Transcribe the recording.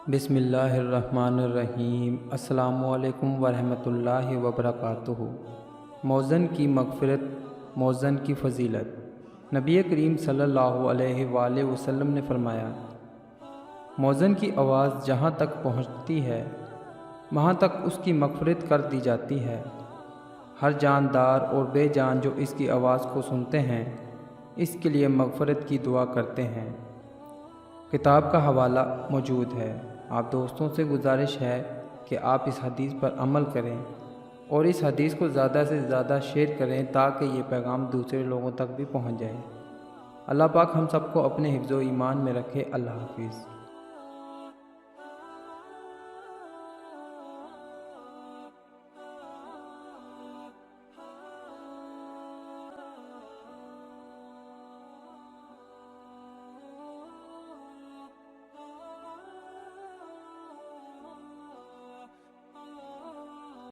बिस्मिल्लाहिर्रहमानिर्रहीम। अस्सलामु अलैकुम वरहमतुल्लाहि वबरकातुहू। मौज़न की मग़फ़िरत, मौज़न की फ़ज़ीलत। नबी करीम सल्लल्लाहु अलैहि वसल्लम ने फ़रमाया, मौज़न की आवाज़ जहाँ तक पहुँचती है वहाँ तक उसकी मग़फ़िरत कर दी जाती है। हर जानदार और बेजान जो इसकी आवाज़ को सुनते हैं इसके लिए मग़फ़िरत की दुआ करते हैं। किताब का हवाला मौजूद है। आप दोस्तों से गुजारिश है कि आप इस हदीस पर अमल करें और इस हदीस को ज़्यादा से ज़्यादा शेयर करें ताकि ये पैगाम दूसरे लोगों तक भी पहुंच जाए। अल्लाह पाक हम सबको अपने हिफ्ज़ व ईमान में रखे। अल्लाह हाफ़िज़।